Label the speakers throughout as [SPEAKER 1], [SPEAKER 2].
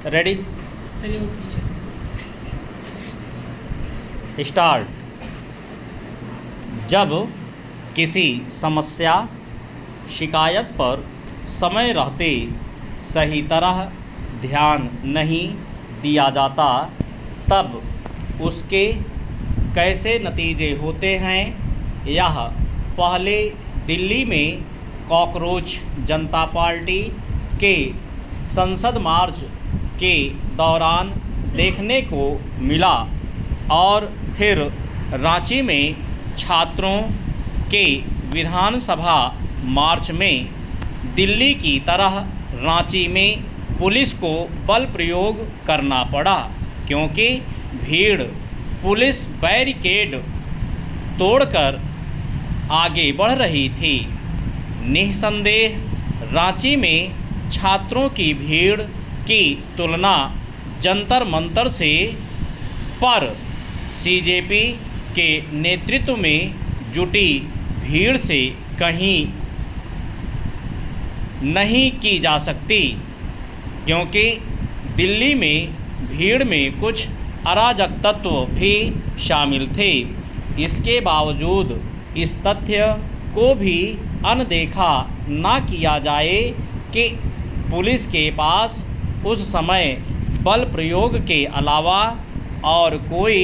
[SPEAKER 1] Ready
[SPEAKER 2] चलिए वो पीछे से।
[SPEAKER 1] स्टार्ट। जब किसी समस्या शिकायत पर समय रहते सही तरह ध्यान नहीं दिया जाता तब उसके कैसे नतीजे होते हैं, यह पहले दिल्ली में कॉकरोच जनता पार्टी के संसद मार्च के दौरान देखने को मिला और फिर रांची में छात्रों के विधानसभा मार्च में दिल्ली की तरह रांची में पुलिस को बल प्रयोग करना पड़ा क्योंकि भीड़ पुलिस बैरिकेड तोड़कर आगे बढ़ रही थी। निस्संदेह रांची में छात्रों की भीड़ की तुलना जंतर मंतर से पर सीजेपी के नेतृत्व में जुटी भीड़ से कहीं नहीं की जा सकती क्योंकि दिल्ली में भीड़ में कुछ अराजक तत्व भी शामिल थे। इसके बावजूद इस तथ्य को भी अनदेखा ना किया जाए कि पुलिस के पास उस समय बल प्रयोग के अलावा और कोई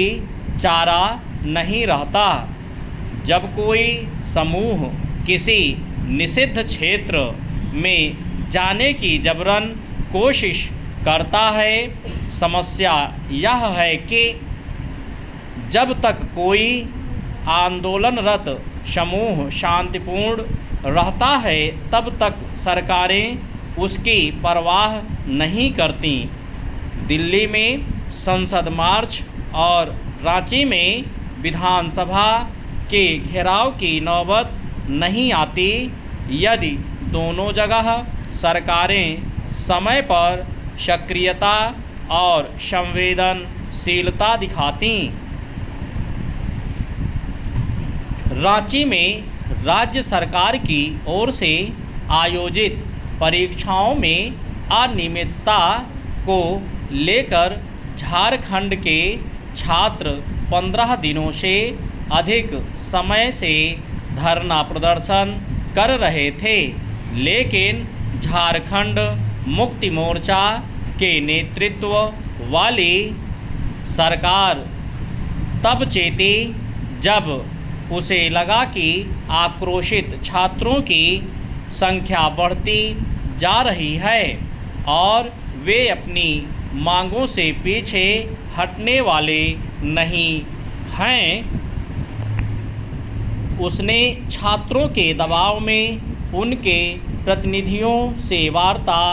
[SPEAKER 1] चारा नहीं रहता। जब कोई समूह किसी निषिद्ध क्षेत्र में जाने की जबरन कोशिश करता है, समस्या यह है कि जब तक कोई आंदोलनरत समूह शांतिपूर्ण रहता है तब तक सरकारें उसकी परवाह नहीं करती। दिल्ली में संसद मार्च और रांची में विधानसभा के घेराव की नौबत नहीं आती यदि दोनों जगह सरकारें समय पर सक्रियता और संवेदनशीलता दिखाती। रांची में राज्य सरकार की ओर से आयोजित परीक्षाओं में अनियमितता को लेकर झारखंड के छात्र 15 दिनों से अधिक समय से धरना प्रदर्शन कर रहे थे, लेकिन झारखंड मुक्ति मोर्चा के नेतृत्व वाली सरकार तब चेती जब उसे लगा कि आक्रोशित छात्रों की संख्या बढ़ती जा रही है और वे अपनी मांगों से पीछे हटने वाले नहीं हैं। उसने छात्रों के दबाव में उनके प्रतिनिधियों से वार्ता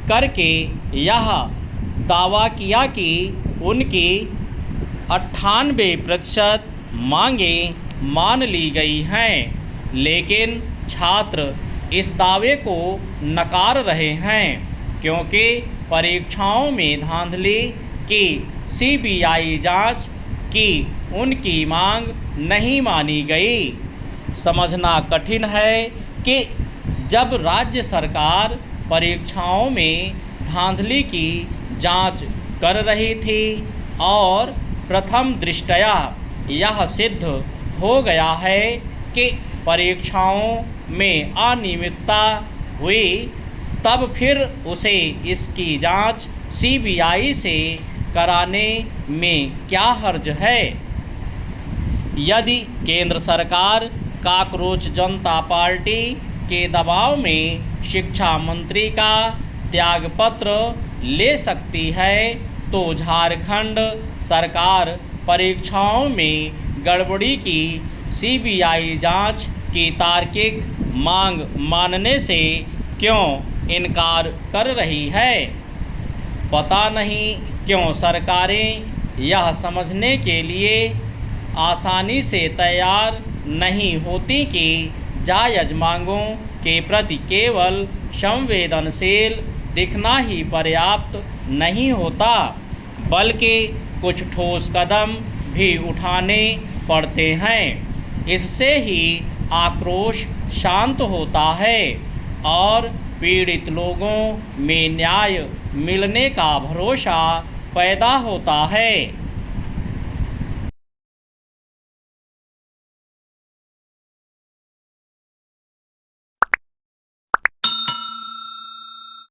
[SPEAKER 1] करके यह दावा किया कि उनकी 98% मांगें मान ली गई हैं, लेकिन छात्र इस दावे को नकार रहे हैं क्योंकि परीक्षाओं में धांधली की सीबीआई जांच की उनकी मांग नहीं मानी गई। समझना कठिन है कि जब राज्य सरकार परीक्षाओं में धांधली की जांच कर रही थी और प्रथम दृष्टया यह सिद्ध हो गया है कि परीक्षाओं में अनियमितता हुई, तब फिर उसे इसकी जांच सीबीआई से कराने में क्या हर्ज है। यदि केंद्र सरकार कॉकरोच जनता पार्टी के दबाव में शिक्षा मंत्री का त्यागपत्र ले सकती है तो झारखंड सरकार परीक्षाओं में गड़बड़ी की सीबीआई जांच की तार्किक मांग मानने से क्यों इनकार कर रही है। पता नहीं क्यों सरकारें यह समझने के लिए आसानी से तैयार नहीं होती कि जायज़ मांगों के प्रति केवल संवेदनशील दिखना ही पर्याप्त नहीं होता, बल्कि कुछ ठोस कदम भी उठाने पड़ते हैं। इससे ही आक्रोश शांत होता है और पीड़ित लोगों में न्याय मिलने का भरोसा पैदा होता है।